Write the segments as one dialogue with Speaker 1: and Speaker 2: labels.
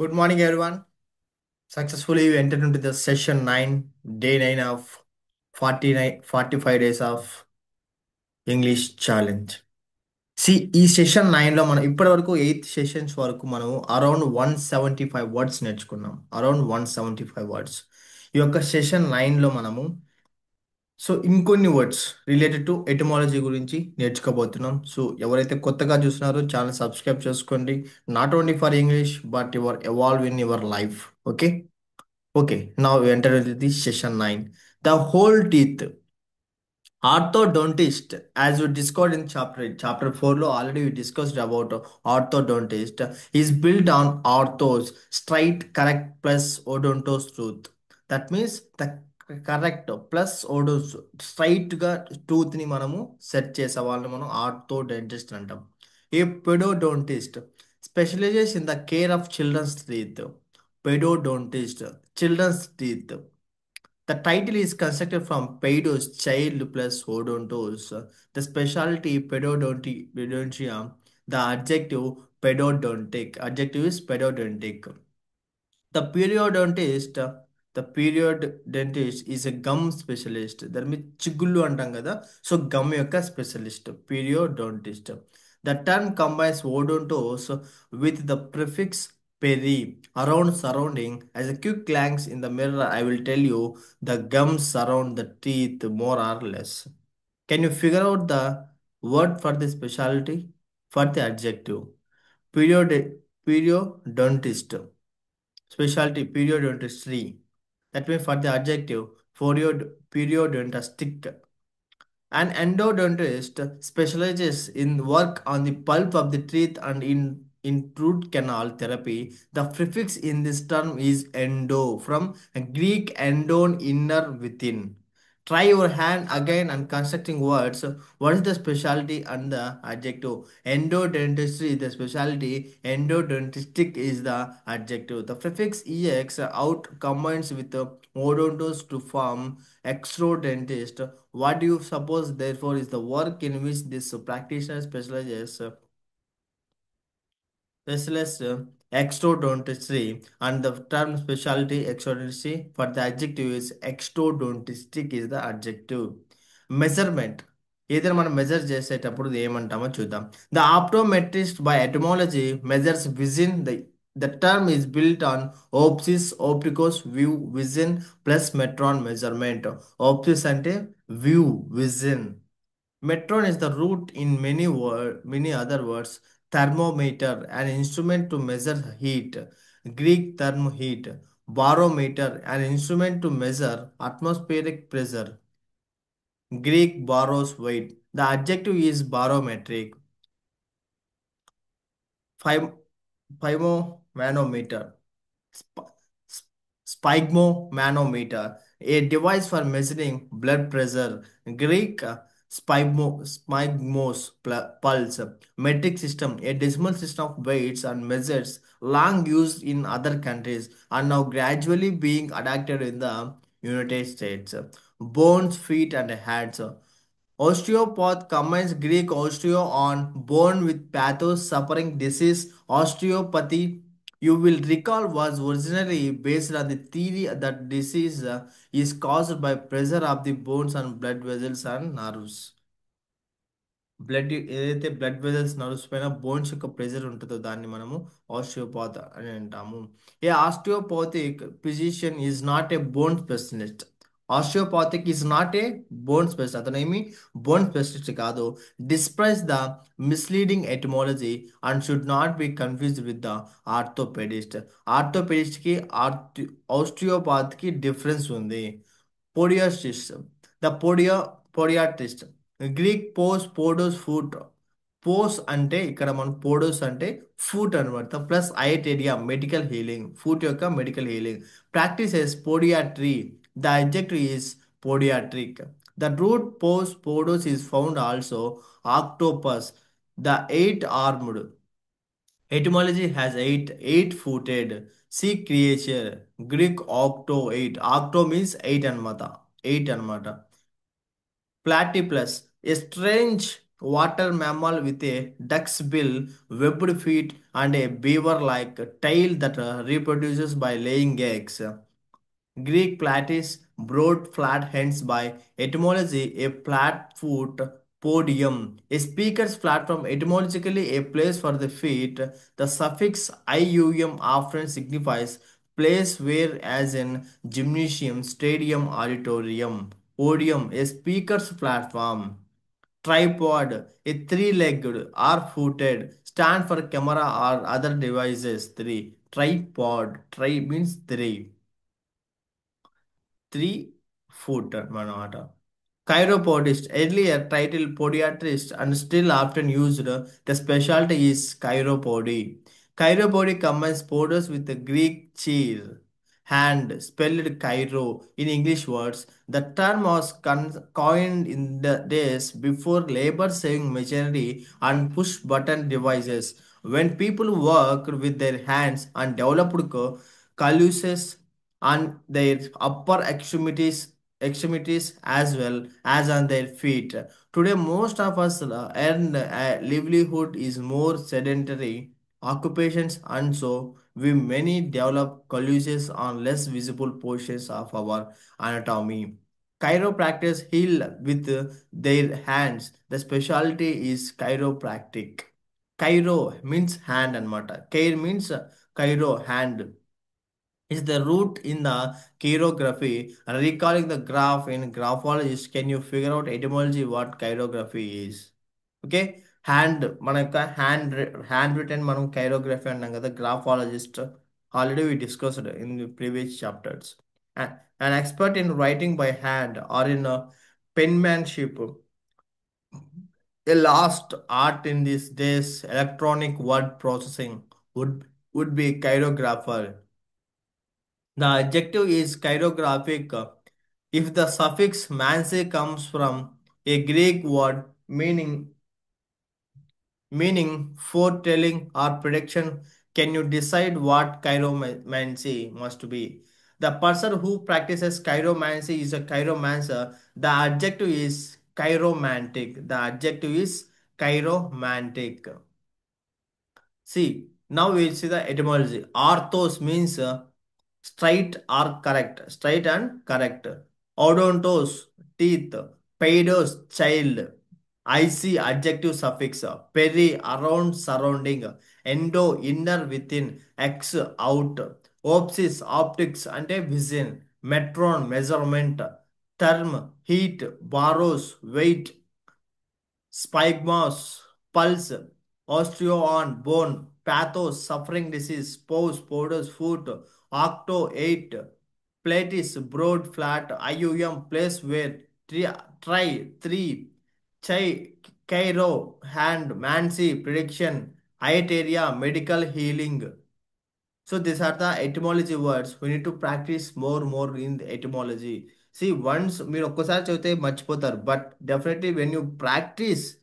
Speaker 1: Good morning, everyone. Successfully, we entered into the session 9, day 9 of 45 days of English challenge. ఈ session 9లో మనం ఇప్పటి వరకు 8 sessions వరకు మనం అరౌండ్ 175 వర్డ్స్ నేర్చుకున్నాం. Around 175 words. ఈ యొక్క సెషన్ 9లో మనము ఇంకొన్ని వర్డ్స్ రిలేటెడ్ టు ఎటిమాలజీ గురించి నేర్చుకోబోతున్నాం. ఎవరైతే కొత్తగా చూస్తున్నారో ఛానల్ సబ్స్క్రైబ్ చేసుకోండి. Not only for English but your evolve in your life. Okay. Okay, now we enter into the session 9. The whole teeth. Orthodontist, as we discussed in chapter 4, already we discussed about orthodontist, is built on orthos, straight, correct plus odontos truth. That means the correct plus odos straight గా tooth ని మనము set చేసే వాళ్ళని మనం ఆర్థోడెంటిస్ట్ అంటాం. ఏ పెడోడోంటిస్ట్ specializes in the care of children's teeth. Pedodontist, children's teeth. The title is constructed from pedos, child plus odontos. The specialty pedodontia. The adjective pedodontic. Adjective is pedodontic. The periodontist, the periodontist is a gum specialist. దాని మీద చిగుళ్ళు అంటాం కదా, so gum యొక్క specialist periodontist. The term combines odontos with the prefix peri, around surrounding. As a quick glance in the mirror, I will tell you the gums surround the teeth more or less. Can you figure out the word for the specialty? For the adjective, period, periodontist. Specialty periodontistry. That means for the adjective periodontistic. An endodontist specializes in work on the pulp of the teeth and in root canal therapy. The prefix in this term is endo, from Greek endon, inner, within. Try your hand again and constructing words. What is the specialty and the adjective? Endodentistry, the specialty. Endodontistic is the adjective. The prefix ex out combines with odontos to form extrodentist. What do you suppose, therefore, is the work in which this practitioner specializes exodontistry, and the term specialty exodontistry for the adjective is exodontistic is the adjective. Measurement, ఏదైనా మనం measure చేసేటప్పుడు ఏమంటామో చూద్దాం. The optometrist by etymology measures vision. The term is built on opsis, opticos, view, vision plus metron measurement. Opsis అంటే view, vision. Metron is the root in many other words. Thermometer, an instrument to measure heat. Greek therm heat. Barometer, an instrument to measure atmospheric pressure. Greek baros weight. The adjective is barometric. Phym- Phymomanometer. Sp- Sphygmomanometer, a device for measuring blood pressure. Greek spygmos, pulse. Metric system, a decimal system of weights and measures, long used in other countries and now gradually being adapted in the United States. Bones, feet, and hands. Osteopath combines Greek osteo on bone with pathos suffering disease. Osteopathy, you will recall, was originally based on the theory that disease is caused by pressure of the bones and blood vessels and nerves. ఏదైతే blood vessels nerves పైన bones యొక్క pressure ఉంటుందో దాన్ని మనము osteopath అని అంటాము. A osteopathic physician is not a bone specialist. Osteopathic is not a bone specialist. అతను ఏమి బోన్ స్పెషలిస్ట్ కాదు. Despite the misleading etymology and should not be confused with the orthopedist. ఆర్థోపెడిస్ట్కి ఆస్టియోపాత్కి డిఫరెన్స్ ఉంది. Podiatrist, the podiatrist. Greek podos foot. పోస్ అంటే ఇక్కడ మనం పోడోస్ అంటే ఫుట్ అనమాట, plus iatreia medical healing, foot యొక్క medical healing. Practices podiatry. The adjective is podiatric. The root podos is found also. Octopus, the eight armed. Etymology has eight-footed sea creature. Greek octo eight. Octo means eight anamata. Eight anamata. Platypus, a strange water mammal with a duck's bill, webbed feet, and a beaver-like tail that reproduces by laying eggs. Greek platypus, broad flat hence by etymology a flat foot podium. A speaker's platform etymologically a place for the feet. The suffix ium often signifies place where as in gymnasium, stadium, auditorium. Podium, a speaker's platform. Tripod, a three-legged or footed stand for camera or other devices. Three. Tripod. Tri means three. 3 foot అన్నమాట. Chiropodist, earlier titled podiatrist and still often used, the specialty is chiropody. Chiropody combines podos with the Greek cheer, hand, spelled Cairo in English words. The term was coined in the days before labor-saving machinery and push-button devices, when people worked with their hands and developed calluses on their upper extremities as well as on their feet. Today, most of us earn a livelihood is more sedentary occupations, and so we many develop collisions on less visible portions of our anatomy. Chiropractors heal with their hands. The specialty is chiropractic. Chiro means hand and mata. Care means chiro hand is the root in the chirography. Recalling the graph in graphologist, can you figure out etymology what chirography is? Okay, hand manaka handwritten manam chirography and the graphologist already we discussed in the previous chapters. An expert in writing by hand or in penmanship, a lost art in these days, electronic word processing would be chirographer. The adjective is chirographic if the suffix manse comes from a Greek word meaning foretelling or prediction. Can you decide what chiromancy must be? The person who practices chiromancy is a chiromancer. The adjective is chiromantic. The adjective is chiromantic. See, now we'll see the etymology. Orthos means straight or correct. Straight and correct. Odontos, teeth. Paidos, child. IC, adjective suffix. Peri, around, surrounding. Endo, inner, within. X, out. Opsis, optics, and a vision. Metron, measurement. Term, heat. Baros, weight. Spygmos, pulse, osteoon, bone, pathos, suffering disease, spouse, podus, foot, octo, 8, platis, broad, flat, IUM, place where, try, 3, chai, Cairo, hand, mancy, prediction, height area, medical healing. So these are the etymology words. We need to practice more in the etymology. See, once మీరు ఒక్కసారి చదివితే మర్చిపోతారు, but definitely when you practice,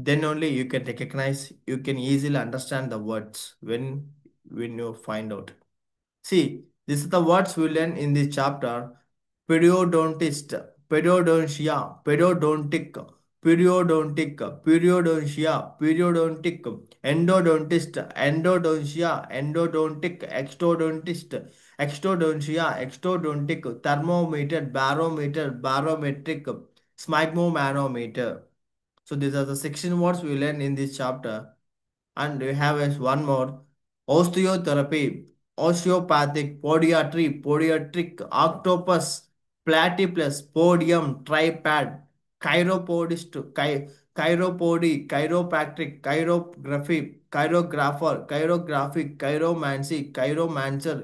Speaker 1: then only you can recognize, you can easily understand the words when you find out. See, these are the words we learn in this chapter. Periodontist, periodontia, periodontic, periodontic, periodontia, periodontic, endodontist, endodontia, endodontic, extodontist, extodontia, extodontic, thermometer, barometer, barometric, smygmomanometer. So these are the 16 words we learn in this chapter. And we have as one more osteotherapy, osteopathic, podiatric, octopus, platypus, podium, tripod, chiropodist, chiropody, chiropractic, chirographic, chiromancy, chiromancer,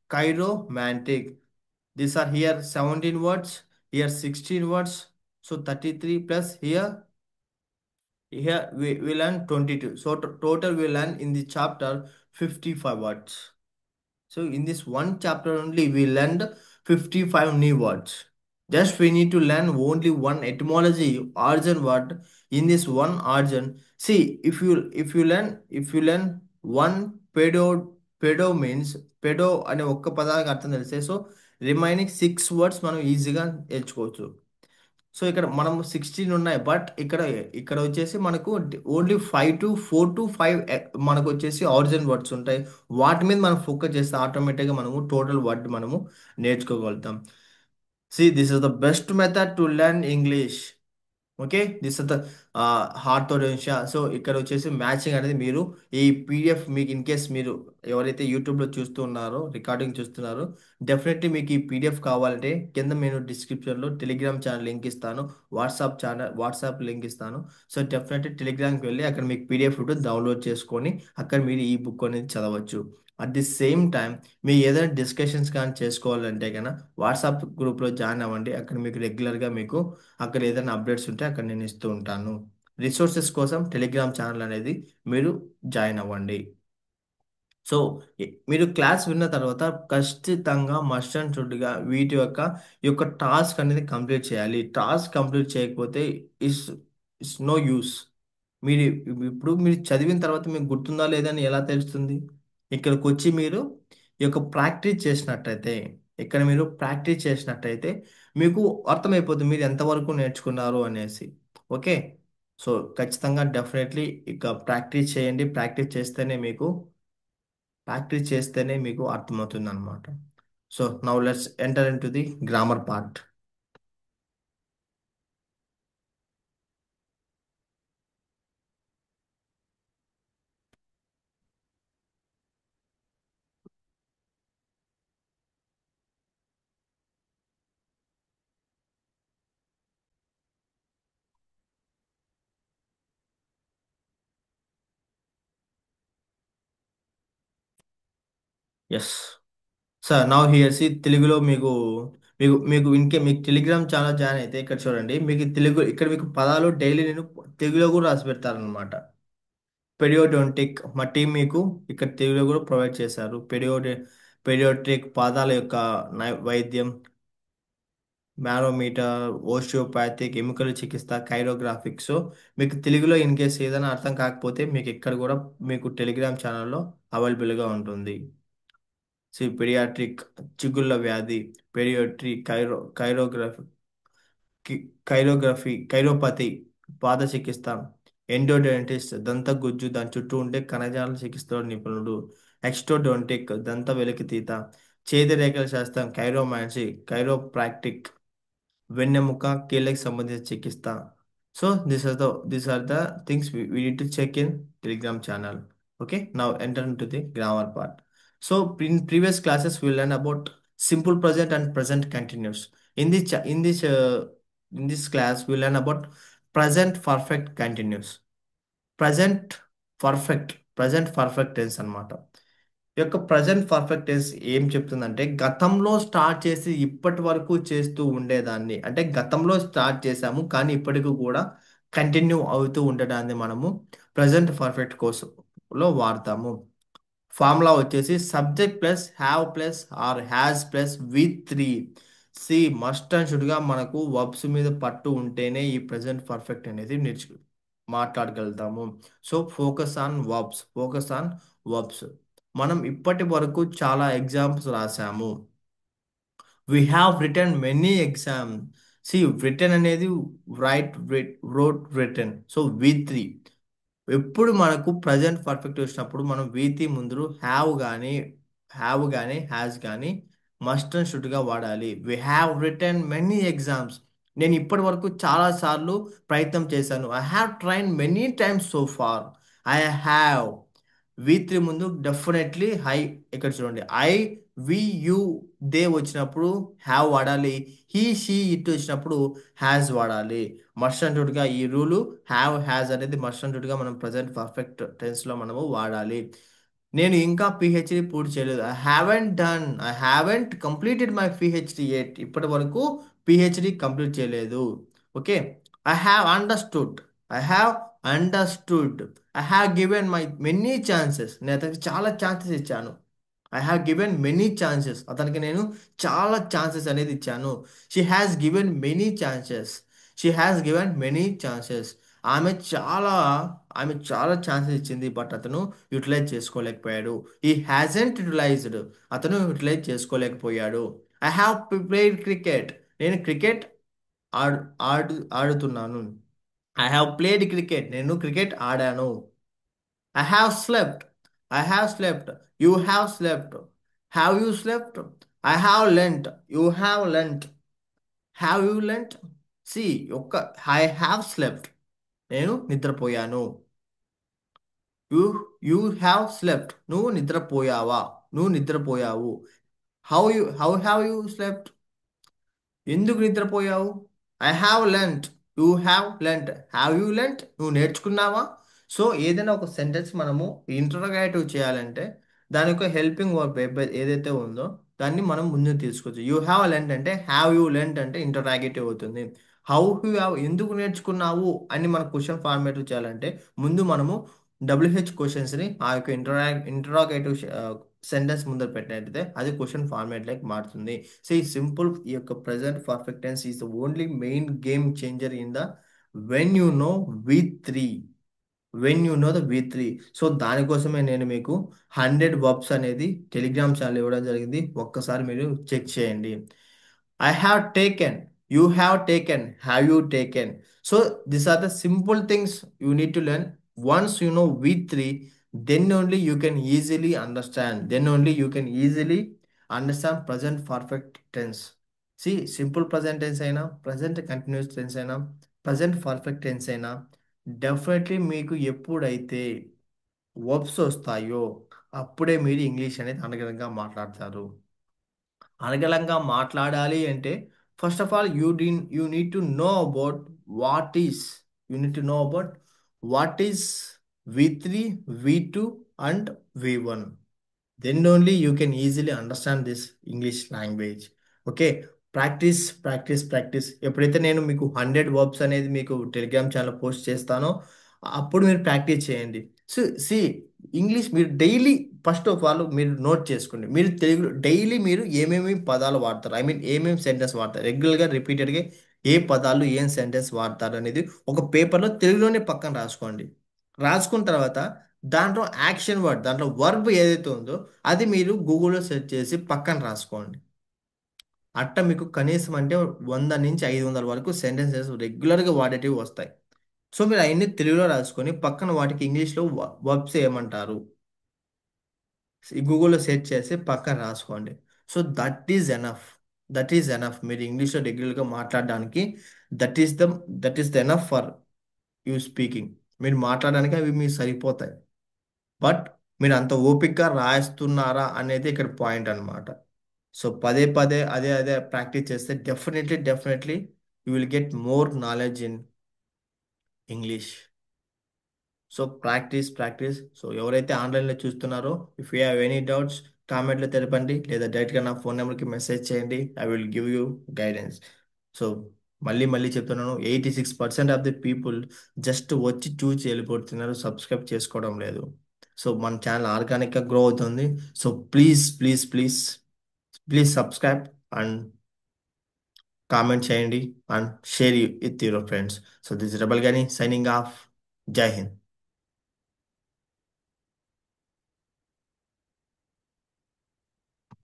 Speaker 1: chiromantic. These are here 17 words, here 16 words, so 33 plus here we learn 22. So total we learn in the chapter 55 words. So in this one chapter only we learned 55 new words. Just we need to learn only one etymology origin word in this one origin. See, if you learn one pedo means pedo అనే ఒక్క పదానికి అర్థం తెలిస్తే so remaining 6 words మనం ఈజీగా నేర్చుకోవచ్చు. So ఇక్కడ మనం 16 ఉన్నాయి, బట్ ఇక్కడ ఇక్కడ వచ్చేసి మనకు ఓన్లీ 5 టు 4 టు 5 మనకు వచ్చేసి ఆరిజిన్ వర్డ్స్ ఉంటాయి. వాటి మీద మనం ఫోకస్ చేస్తే ఆటోమేటిక్గా మనము టోటల్ వర్డ్ మనము నేర్చుకోగలుగుతాం. See, this is the best method to learn English. Okay, this is the heart potential. So ఇక్కడ వచ్చేసి మ్యాచింగ్ అనేది మీరు ఈ పీడిఎఫ్ మీకు ఇన్ కేస్ మీరు ఎవరైతే యూట్యూబ్లో చూస్తూ ఉన్నారో రికార్డింగ్ చూస్తున్నారో, డెఫినెట్లీ మీకు ఈ పీడిఎఫ్ కావాలంటే కింద నేను డిస్క్రిప్షన్లో టెలిగ్రామ్ ఛానల్ లింక్ ఇస్తాను, వాట్సాప్ లింక్ ఇస్తాను. సో డెఫినెట్లీ టెలిగ్రామ్కి వెళ్ళి అక్కడ మీకు పీడిఎఫ్ డౌన్లోడ్ చేసుకొని అక్కడ మీరు ఈ బుక్ అనేది చదవచ్చు. అట్ ది సేమ్ టైం మీరు ఏదైనా డిస్కషన్స్ కానీ చేసుకోవాలంటే కన్నా వాట్సాప్ గ్రూప్లో జాయిన్ అవ్వండి. అక్కడ మీకు రెగ్యులర్గా మీకు అక్కడ ఏదైనా అప్డేట్స్ ఉంటే అక్కడ నేను ఇస్తూ ఉంటాను. రిసోర్సెస్ కోసం టెలిగ్రామ్ ఛానల్ అనేది మీరు జాయిన్ అవ్వండి. సో మీరు క్లాస్ విన్న తర్వాత ఖచ్చితంగా మస్ట్ అండ్ షుడ్గా వీటి యొక్క టాస్క్ అనేది కంప్లీట్ చేయాలి. టాస్క్ కంప్లీట్ చేయకపోతే ఇస్ ఇస్ నో యూస్. మీరు ఇప్పుడు మీరు చదివిన తర్వాత మీకు గుర్తుందా లేదని ఎలా తెలుస్తుంది? ఇక్కడికి వచ్చి మీరు ఈ యొక్క ప్రాక్టీస్ చేసినట్టయితే, ఇక్కడ మీరు ప్రాక్టీస్ చేసినట్టయితే మీకు అర్థమైపోతుంది మీరు ఎంతవరకు నేర్చుకున్నారు అనేసి. ఓకే, సో ఖచ్చితంగా డెఫినెట్లీ ఇక ప్రాక్టీస్ చేస్తేనే మీకు అర్థమవుతుంది అనమాట. So now let's enter in to the grammar part. Yes sir, now here see తెలుగులో మీకు మీకు మీకు ఇంకే మీకు టెలిగ్రామ్ ఛానల్ జాయిన్ అయితే ఇక్కడ చూడండి, మీకు తెలుగు ఇక్కడ మీకు పదాలు డైలీ నేను తెలుగులో కూడా రాసి పెడతారనమాట. పెరియోడోంటిక్ మా టీం మీకు ఇక్కడ తెలుగులో కూడా ప్రొవైడ్ చేశారు. పెరియోట్రిక్ పాదాల యొక్క వైద్యం, మ్యారోమీటర్, ఓస్టియోపాథిక్, ఎముకల చికిత్స, కైరోగ్రాఫిక్. సో మీకు తెలుగులో ఇన్ కేస్ ఏదైనా అర్థం కాకపోతే మీకు ఇక్కడ కూడా మీకు టెలిగ్రామ్ ఛానల్లో అవైలబుల్గా ఉంటుంది. పీడియాట్రిక్ చిగుళ్ళ వ్యాధి, పెరియోట్రీ, కి- కైరోపతి పాద చికిత్స, ఎండోడెంటిస్ట్ దంతగుజ్జు దాని చుట్టూ ఉండే కణజాల చికిత్సలో నిపుణుడు, ఎక్స్టోడోంటిక్ దంత వెలికితీత, చేతి రేఖల శాస్త్రం, కైరోమాన్సీ, కైరోప్రాక్టిక్ వెన్నెముక కీళ్ళకి సంబంధించిన చికిత్స. So these are the things we need to check in Telegram channel. Okay, now enter into the grammar part. So in previous classes we learned about simple present and present continuous. In this cha- in this class we learn about present perfect continuous. Present present perfect tense అన్నమాట. ఈ యొక్క present perfect tense ఏం చెప్తుందంటే గతంలో start చేసి ఇప్పటి వరకు చేస్తూ ఉండేదాన్ని, అంటే గతంలో స్టార్ట్ చేసాము కానీ ఇప్పటికి కూడా కంటిన్యూ అవుతూ ఉండడాన్ని మనము ప్రజెంట్ పర్ఫెక్ట్ కోసం లో వాడతాము. ఫార్ములా వచ్చేసి subject plus have plus or has plus with three. Must and షుడ్గా మనకు వర్బ్స్ మీద పట్టు ఉంటేనే ఈ ప్రజెంట్ పర్ఫెక్ట్ అనేది మాట్లాడగలుగుతాము. So focus on verbs. మనం ఇప్పటి వరకు చాలా ఎగ్జామ్స్ రాసాము. We have return many exam. Return అనేది రిటర్న్. సో వి త్రీ ఎప్పుడు మనకు ప్రజెంట్ పర్ఫెక్ట్ వచ్చినప్పుడు మనం వీతి ముందు హ్యావ్ కానీ హ్యాస్ కానీ మస్ట్ అండ్ షుడ్గా వాడాలి. V have return many exams. నేను ఇప్పటి వరకు చాలా సార్లు ప్రయత్నం చేశాను. I have train many times so far. I have వి3 ముందు డెఫినెట్లీ ఇక్కడ చూడండి, వి యు దే వచ్చినప్పుడు హ్యావ్ వాడాలి. షీ ఇట్ వచ్చినప్పుడు హ్యాస్ వాడాలి. మస్ట్ అండ్ షుడ్గా ఈ రూలు హ్యాస్ అనేది మస్ట్ అండ్ షుడ్గా మనం ప్రజెంట్ పర్ఫెక్ట్ టెన్స్లో మనము వాడాలి. నేను ఇంకా పిహెచ్డి పూర్తి చేయలేదు. I haven't completed my PhD at. ఇప్పటి వరకు పిహెచ్డి కంప్లీట్ చేయలేదు. Okay, I have understood. I have understood. I have given my many chances. నేను అతనికి చాలా ఛాన్సెస్ ఇచ్చాను. I have given many chances. అతనికి నేను చాలా ఛాన్సెస్ అనేది ఇచ్చాను. She has given many chances. She has given many chances. ఆమె చాలా ఆమె చాలా ఛాన్సెస్ ఇచ్చింది, బట్ అతను యూటిలైజ్ చేసుకోలేకపోయాడు. He hasn't utilized. అతను యూటిలైజ్ చేసుకోలేకపోయాడు. I have played cricket. నేను క్రికెట్ ఆడు ఆడుతున్నాను. ఐ హ్యావ్ ప్లేడ్ క్రికెట్, నేను క్రికెట్ ఆడాను. I have slept, I have slept. You have slept, have you slept. I have lent, you have lent. Have you lent. సి ఒక్క I have slept, నేను నిద్రపోయాను. You you have slept, నువ్వు నిద్రపోయావా, నువ్వు నిద్రపోయావు. హౌ హ్యావ్ యూ స్లెప్ట్, ఎందుకు నిద్రపోయావు. I have learnt, you have learnt. Have you learnt, నువ్వు నేర్చుకున్నావా. సో ఏదైనా ఒక సెంటెన్స్ మనము ఇంటరోగేటివ్ చేయాలంటే దాని యొక్క హెల్పింగ్ వర్బ్ ఏదైతే ఉందో దాన్ని మనం ముందుకు తీసుకోవచ్చు. యూ హ్యావ్ లెర్న్ట్ అంటే హ్యావ్ యూ లెర్న్ట్ అంటే ఇంటరాగేటివ్ అవుతుంది. హౌ యూ హ్యావ్, ఎందుకు నేర్చుకున్నావు అని మన క్వశ్చన్ ఫార్మేటివ్ చేయాలంటే ముందు మనము క్వశ్చన్స్ని ఆ యొక్క ఇంటరాగేటివ్ సెంటెన్స్ ముందర పెట్టినట్టయితే అది క్వశ్చన్ ఫార్మేట్ లైక్ మారుతుంది. సో ఈ సింపుల్ ఈ యొక్క present perfect tense is the only main game changer in the when you know V three, when you know the V three. So దానికోసమే నేను మీకు 100 వర్బ్స్ అనేది టెలిగ్రామ్ ఛానల్ ఇవ్వడం జరిగింది, ఒక్కసారి మీరు చెక్ చేయండి. I have taken, you have taken, have you taken. So these are the simple things you need to learn. Once you know V three, then only you can easily understand, then only you can easily understand present perfect tense. See simple present tense అయినా, present continuous tense అయినా, present perfect tense అయినా, definitely మీకు ఎప్పుడైతే verbs వస్తాయో అప్పుడే మీరు English అనేది అనర్గళంగా మాట్లాడతారు. అనర్గళంగా మాట్లాడాలి అంటే first of all you need to know about what is, you need to know about what is V3, V2 and V1. Then only you can easily understand this English language. Okay, practice practice practice. ఎప్పుడైతే నేను మీకు 100 verbs అనేది మీకు Telegram channel post చేస్తానో అప్పుడు మీరు practice చేయండి. So C English మీరు డైలీ ఫస్ట్ ఆఫ్ ఆల్ మీరు నోట్ చేసుకోండి. మీరు తెలుగులో డైలీ మీరు ఏమేమి పదాలు వాడతారు, ఐ మీన్ ఏమేమి సెంటెన్స్ వాడతారు, రెగ్యులర్గా రిపీటెడ్గా ఏ పదాలు ఏం సెంటెన్స్ వాడతారు అనేది ఒక పేపర్లో తెలుగులోనే పక్కన రాసుకోండి. రాసుకున్న తర్వాత దాంట్లో యాక్షన్ వర్డ్, దాంట్లో వర్బ్ ఏదైతే ఉందో అది మీరు గూగుల్లో సెర్చ్ చేసి పక్కన రాసుకోండి. అట్ట మీకు కనీసం అంటే 100 నుంచి 500 వరకు సెంటెన్సెస్ రెగ్యులర్గా వాడేటివి వస్తాయి. సో మీరు అవన్నీ తెలుగులో రాసుకొని పక్కన వాటికి ఇంగ్లీష్లో వర్బ్స్ ఏమంటారు ఈ గూగుల్లో సెర్చ్ చేసి పక్కన రాసుకోండి. సో దట్ ఈజ్ ఎనఫ్ మీరు ఇంగ్లీష్లో రెగ్యులర్గా మాట్లాడడానికి. That is the that is the enough for you speaking. మీరు మాట్లాడడానికి అవి మీకు సరిపోతాయి. బట్ మీరు అంత ఓపిక్గా రాస్తున్నారా అనేది ఇక్కడ పాయింట్ అన్నమాట. సో పదే పదే అదే అదే ప్రాక్టీస్ చేస్తే definitely you will get more knowledge in English. So practice practice. So ఎవరైతే ఆన్లైన్లో చూస్తున్నారో if you have any doubts కామెంట్లో తెలపండి, లేదా డైరెక్ట్గా నా ఫోన్ నెంబర్కి మెసేజ్ చేయండి. I will give you guidance. So మళ్ళీ చెప్తున్నాను, 86% ఆఫ్ ది పీపుల్ జస్ట్ వచ్చి చూసి వెళ్ళిపోతున్నారు, సబ్స్క్రైబ్ చేసుకోవడం లేదు. సో మన ఛానల్ ఆర్గానిక్గా గ్రో అవుతుంది. So please subscribe and comment చేయండి and share with your friends. So this rebel Gani signing off. Jai Hind.